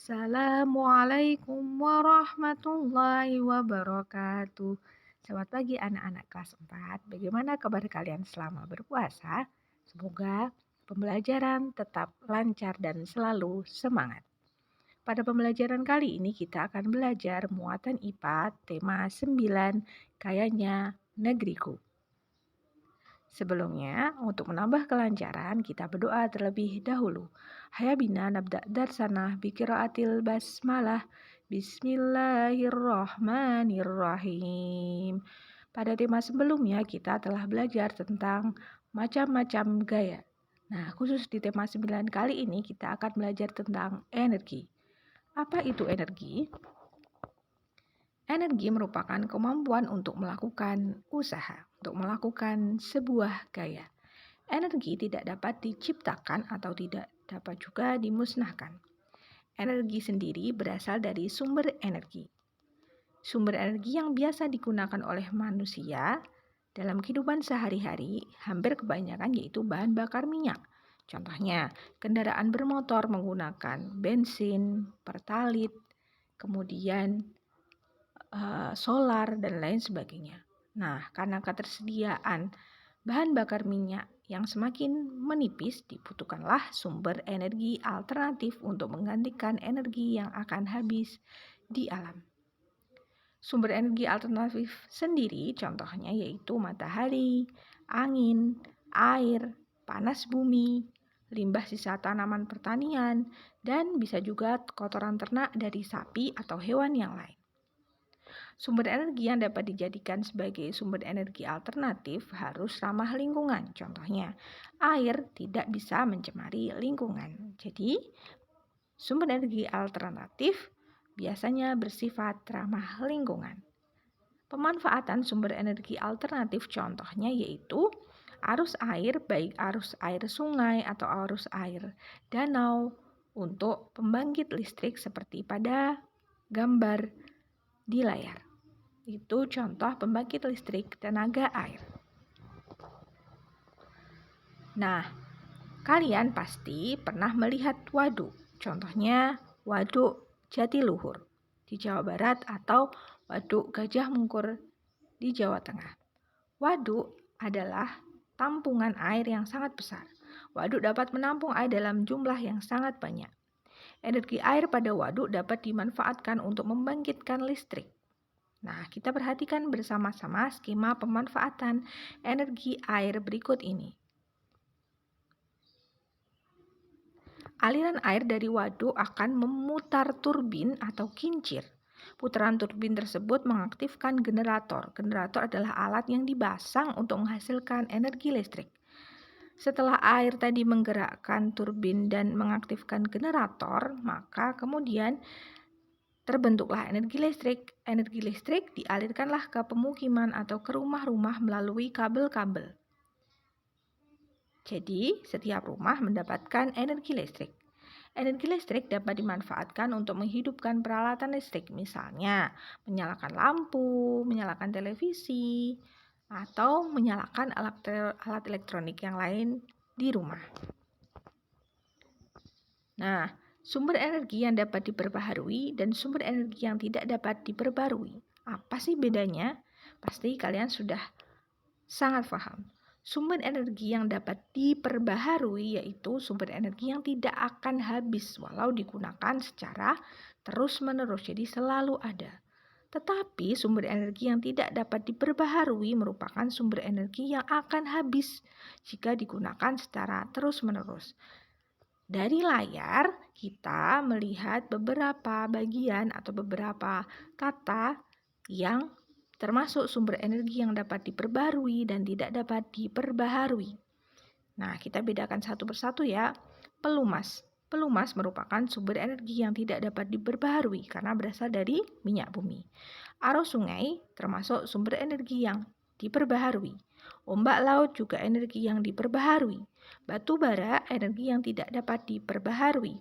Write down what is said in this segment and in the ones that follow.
Assalamualaikum warahmatullahi wabarakatuh. Selamat pagi anak-anak kelas 4. Bagaimana kabar kalian selama berpuasa? Semoga pembelajaran tetap lancar dan selalu semangat. Pada pembelajaran kali ini kita akan belajar muatan IPA tema 9, kayanya negeriku. Sebelumnya, untuk menambah kelancaran, kita berdoa terlebih dahulu. Hayya bina nabda darsana biqiraatil basmalah. Bismillahirrahmanirrahim. Pada tema sebelumnya, kita telah belajar tentang macam-macam gaya. Nah, khusus di tema 9 kali ini, kita akan belajar tentang energi. Apa itu energi? Energi merupakan kemampuan untuk melakukan usaha, untuk melakukan sebuah gaya. Energi tidak dapat diciptakan atau tidak dapat juga dimusnahkan. Energi sendiri berasal dari sumber energi. Sumber energi yang biasa digunakan oleh manusia dalam kehidupan sehari-hari hampir kebanyakan yaitu bahan bakar minyak. Contohnya, kendaraan bermotor menggunakan bensin, pertalit, kemudian solar, dan lain sebagainya. Nah, karena ketersediaan bahan bakar minyak yang semakin menipis, dibutuhkanlah sumber energi alternatif untuk menggantikan energi yang akan habis di alam. Sumber energi alternatif sendiri contohnya yaitu matahari, angin, air, panas bumi, limbah sisa tanaman pertanian, dan bisa juga kotoran ternak dari sapi atau hewan yang lain. Sumber energi yang dapat dijadikan sebagai sumber energi alternatif harus ramah lingkungan. Contohnya, air tidak bisa mencemari lingkungan. Jadi, sumber energi alternatif biasanya bersifat ramah lingkungan. Pemanfaatan sumber energi alternatif contohnya yaitu arus air, baik arus air sungai atau arus air danau untuk pembangkit listrik seperti pada gambar di layar. Itu contoh pembangkit listrik tenaga air. Nah, kalian pasti pernah melihat waduk. Contohnya waduk Jatiluhur di Jawa Barat atau waduk Gajah Mungkur di Jawa Tengah. Waduk adalah tampungan air yang sangat besar. Waduk dapat menampung air dalam jumlah yang sangat banyak. Energi air pada waduk dapat dimanfaatkan untuk membangkitkan listrik. Nah, kita perhatikan bersama-sama skema pemanfaatan energi air berikut ini. Aliran air dari waduk akan memutar turbin atau kincir. Putaran turbin tersebut mengaktifkan generator. Generator adalah alat yang dipasang untuk menghasilkan energi listrik. Setelah air tadi menggerakkan turbin dan mengaktifkan generator, maka kemudian terbentuklah energi listrik. Energi listrik dialirkanlah ke pemukiman atau ke rumah-rumah melalui kabel-kabel. Jadi, setiap rumah mendapatkan energi listrik. Energi listrik dapat dimanfaatkan untuk menghidupkan peralatan listrik, misalnya menyalakan lampu, menyalakan televisi, atau menyalakan alat elektronik yang lain di rumah. Nah, sumber energi yang dapat diperbaharui dan sumber energi yang tidak dapat diperbarui. Apa sih bedanya? Pasti kalian sudah sangat paham. Sumber energi yang dapat diperbaharui yaitu sumber energi yang tidak akan habis walau digunakan secara terus-menerus, jadi selalu ada. Tetapi sumber energi yang tidak dapat diperbaharui merupakan sumber energi yang akan habis jika digunakan secara terus-menerus. Dari layar, kita melihat beberapa bagian atau beberapa kata yang termasuk sumber energi yang dapat diperbarui dan tidak dapat diperbaharui. Nah, kita bedakan satu persatu ya. Pelumas. Pelumas merupakan sumber energi yang tidak dapat diperbaharui karena berasal dari minyak bumi. Arus sungai termasuk sumber energi yang diperbaharui. Ombak laut juga energi yang diperbaharui. Batu bara energi yang tidak dapat diperbaharui.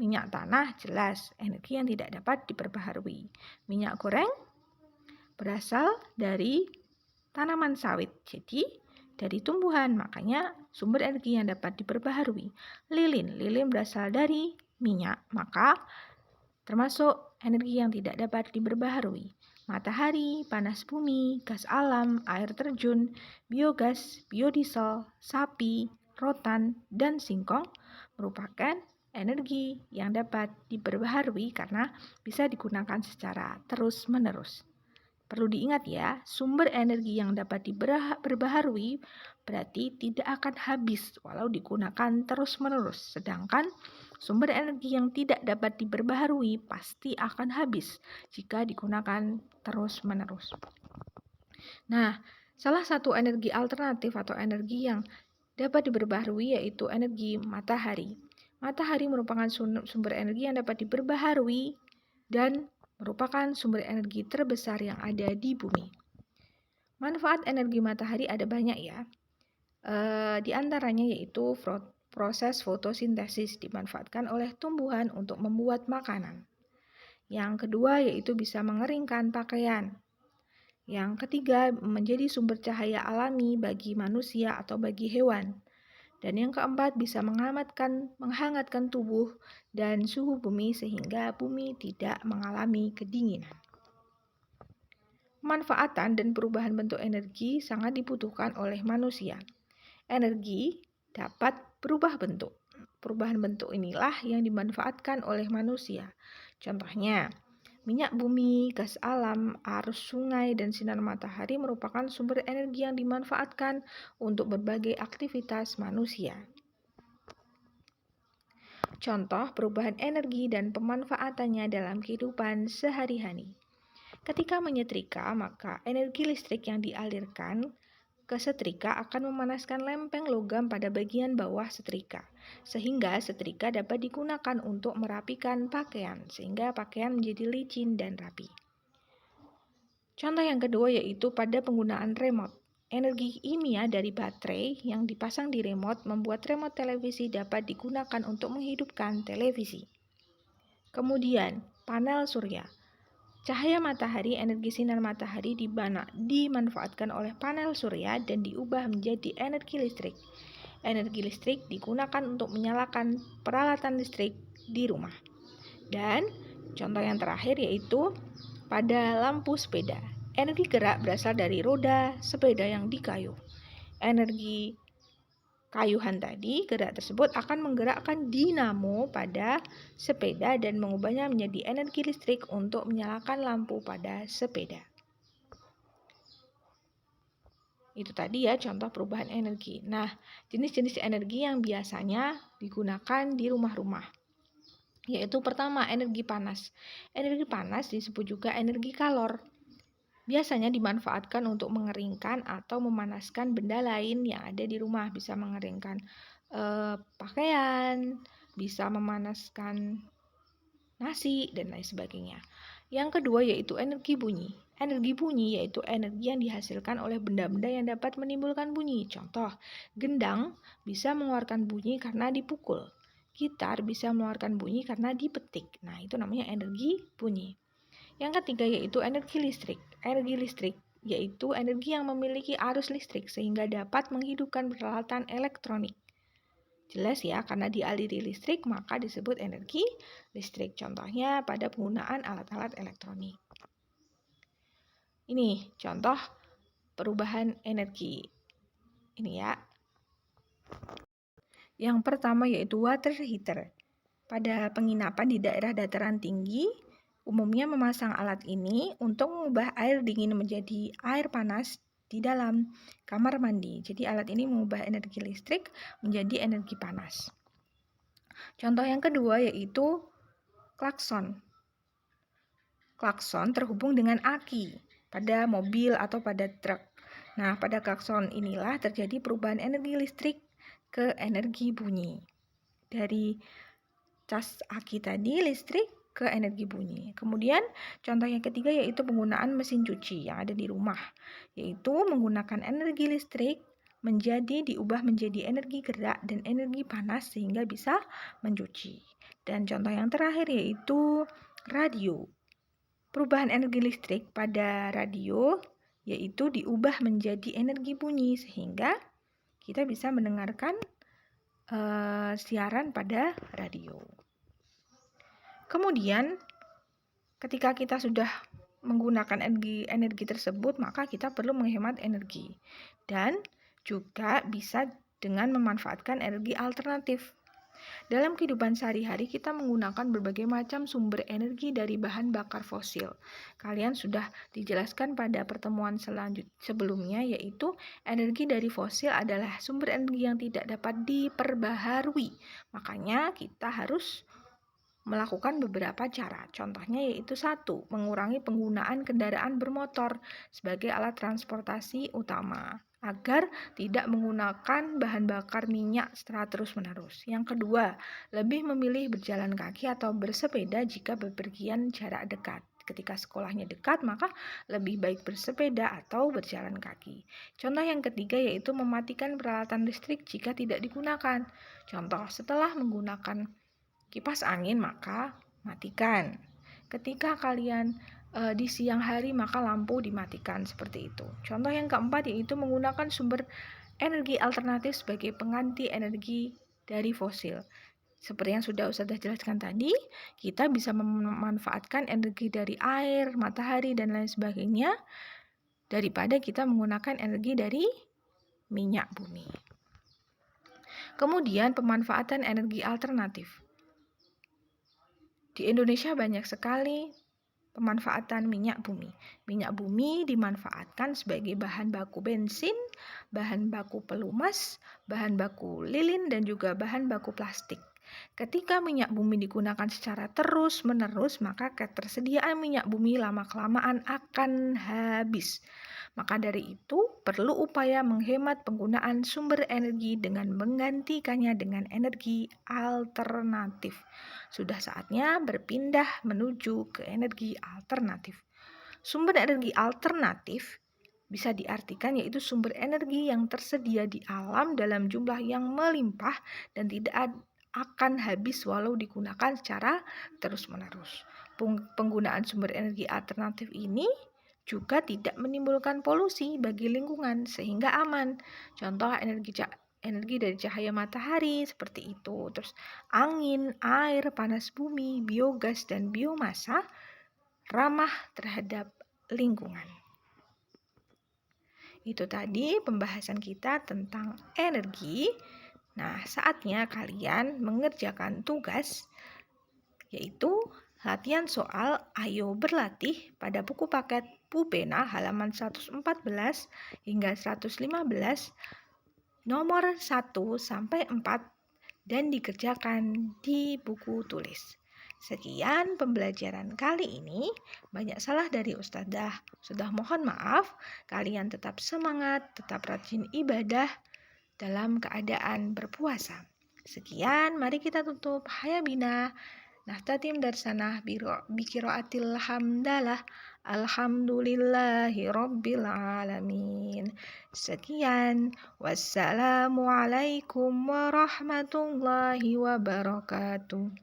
Minyak tanah jelas energi yang tidak dapat diperbaharui. Minyak goreng berasal dari tanaman sawit. Jadi dari tumbuhan, makanya sumber energi yang dapat diperbaharui. Lilin berasal dari minyak, maka termasuk energi yang tidak dapat diperbaharui. Matahari, panas bumi, gas alam, air terjun, biogas, biodiesel, sapi, rotan, dan singkong merupakan energi yang dapat diperbaharui karena bisa digunakan secara terus-menerus. Perlu diingat ya, sumber energi yang dapat diperbaharui berarti tidak akan habis walau digunakan terus-menerus. Sedangkan sumber energi yang tidak dapat diperbaharui pasti akan habis jika digunakan terus-menerus. Nah, salah satu energi alternatif atau energi yang dapat diperbaharui yaitu energi matahari. Matahari merupakan sumber energi yang dapat diperbaharui dan merupakan sumber energi terbesar yang ada di bumi. Manfaat energi matahari ada banyak ya. Di antaranya yaitu proses fotosintesis dimanfaatkan oleh tumbuhan untuk membuat makanan. Yang kedua yaitu bisa mengeringkan pakaian. Yang ketiga menjadi sumber cahaya alami bagi manusia atau bagi hewan. Dan yang keempat bisa menghangatkan tubuh dan suhu bumi sehingga bumi tidak mengalami kedinginan. Pemanfaatan dan perubahan bentuk energi sangat dibutuhkan oleh manusia. Energi dapat berubah bentuk. Perubahan bentuk inilah yang dimanfaatkan oleh manusia. Contohnya, minyak bumi, gas alam, arus sungai, dan sinar matahari merupakan sumber energi yang dimanfaatkan untuk berbagai aktivitas manusia. Contoh perubahan energi dan pemanfaatannya dalam kehidupan sehari-hari. Ketika menyetrika, maka energi listrik yang dialirkan ke setrika akan memanaskan lempeng logam pada bagian bawah setrika, sehingga setrika dapat digunakan untuk merapikan pakaian, sehingga pakaian menjadi licin dan rapi. Contoh yang kedua yaitu pada penggunaan remote. Energi kimia dari baterai yang dipasang di remote membuat remote televisi dapat digunakan untuk menghidupkan televisi. Kemudian, panel surya. Cahaya matahari, energi sinar matahari dimanfaatkan oleh panel surya dan diubah menjadi energi listrik. Energi listrik digunakan untuk menyalakan peralatan listrik di rumah. Dan contoh yang terakhir yaitu pada lampu sepeda. Energi gerak berasal dari roda sepeda yang dikayuh. Energi kayuhan tadi, gerak tersebut akan menggerakkan dinamo pada sepeda dan mengubahnya menjadi energi listrik untuk menyalakan lampu pada sepeda. Itu tadi ya contoh perubahan energi. Nah, jenis-jenis energi yang biasanya digunakan di rumah-rumah. Yaitu pertama, energi panas. Energi panas disebut juga energi kalor. Biasanya dimanfaatkan untuk mengeringkan atau memanaskan benda lain yang ada di rumah. Bisa mengeringkan pakaian, bisa memanaskan nasi, dan lain sebagainya. Yang kedua yaitu energi bunyi. Energi bunyi yaitu energi yang dihasilkan oleh benda-benda yang dapat menimbulkan bunyi. Contoh, gendang bisa mengeluarkan bunyi karena dipukul. Gitar bisa mengeluarkan bunyi karena dipetik. Nah, itu namanya energi bunyi. Yang ketiga yaitu energi listrik. Energi listrik yaitu energi yang memiliki arus listrik sehingga dapat menghidupkan peralatan elektronik. Jelas ya, karena dialiri listrik maka disebut energi listrik. Contohnya pada penggunaan alat-alat elektronik. Ini contoh perubahan energi. Ini ya. Yang pertama yaitu water heater. Pada penginapan di daerah dataran tinggi, umumnya memasang alat ini untuk mengubah air dingin menjadi air panas di dalam kamar mandi. Jadi alat ini mengubah energi listrik menjadi energi panas. Contoh yang kedua yaitu klakson. Klakson terhubung dengan aki pada mobil atau pada truk. Nah, pada klakson inilah terjadi perubahan energi listrik ke energi bunyi. Dari cas aki tadi listrik ke energi bunyi. Kemudian contoh yang ketiga yaitu penggunaan mesin cuci yang ada di rumah, yaitu menggunakan energi listrik diubah menjadi energi gerak dan energi panas sehingga bisa mencuci. Dan contoh yang terakhir yaitu radio. Perubahan energi listrik pada radio yaitu diubah menjadi energi bunyi sehingga kita bisa mendengarkan siaran pada radio. Kemudian ketika kita sudah menggunakan energi tersebut, maka kita perlu menghemat energi. Dan juga bisa dengan memanfaatkan energi alternatif. Dalam kehidupan sehari-hari kita menggunakan berbagai macam sumber energi dari bahan bakar fosil. Kalian sudah dijelaskan pada pertemuan sebelumnya, yaitu energi dari fosil adalah sumber energi yang tidak dapat diperbaharui. Makanya kita harus melakukan beberapa cara. Contohnya yaitu 1, mengurangi penggunaan kendaraan bermotor sebagai alat transportasi utama agar tidak menggunakan bahan bakar minyak secara terus-menerus. Yang kedua, lebih memilih berjalan kaki atau bersepeda jika bepergian jarak dekat. Ketika sekolahnya dekat, maka lebih baik bersepeda atau berjalan kaki. Contoh yang ketiga yaitu mematikan peralatan listrik jika tidak digunakan. Contoh, setelah menggunakan kipas angin maka matikan. Ketika kalian di siang hari maka lampu dimatikan, seperti itu. Contoh yang keempat yaitu menggunakan sumber energi alternatif sebagai pengganti energi dari fosil. Seperti yang sudah Ustazah jelaskan tadi, kita bisa memanfaatkan energi dari air, matahari, dan lain sebagainya daripada kita menggunakan energi dari minyak bumi. Kemudian pemanfaatan energi alternatif. Di Indonesia banyak sekali pemanfaatan minyak bumi. Minyak bumi dimanfaatkan sebagai bahan baku bensin, bahan baku pelumas, bahan baku lilin, dan juga bahan baku plastik. Ketika minyak bumi digunakan secara terus-menerus, maka ketersediaan minyak bumi lama-kelamaan akan habis. Maka dari itu, perlu upaya menghemat penggunaan sumber energi dengan menggantikannya dengan energi alternatif. Sudah saatnya berpindah menuju ke energi alternatif. Sumber energi alternatif bisa diartikan yaitu sumber energi yang tersedia di alam dalam jumlah yang melimpah dan tidak akan habis walau digunakan secara terus-menerus. Penggunaan sumber energi alternatif ini juga tidak menimbulkan polusi bagi lingkungan sehingga aman. Contoh energi dari cahaya matahari seperti itu. Terus angin, air, panas bumi, biogas, dan biomasa ramah terhadap lingkungan. Itu tadi pembahasan kita tentang energi. Nah, saatnya kalian mengerjakan tugas yaitu latihan soal Ayo Berlatih pada buku paket Pupena halaman 114 hingga 115 nomor 1 sampai 4 dan dikerjakan di buku tulis. Sekian pembelajaran kali ini. Banyak salah dari Ustazah. Sudah mohon maaf. Kalian tetap semangat, tetap rajin ibadah dalam keadaan berpuasa. Sekian, mari kita tutup. Haya bina. Nahtatim darsanah biqiraatil hamdalah. Alhamdulillahi Rabbil Alamin. Sekian. Wassalamualaikum warahmatullahi wabarakatuh.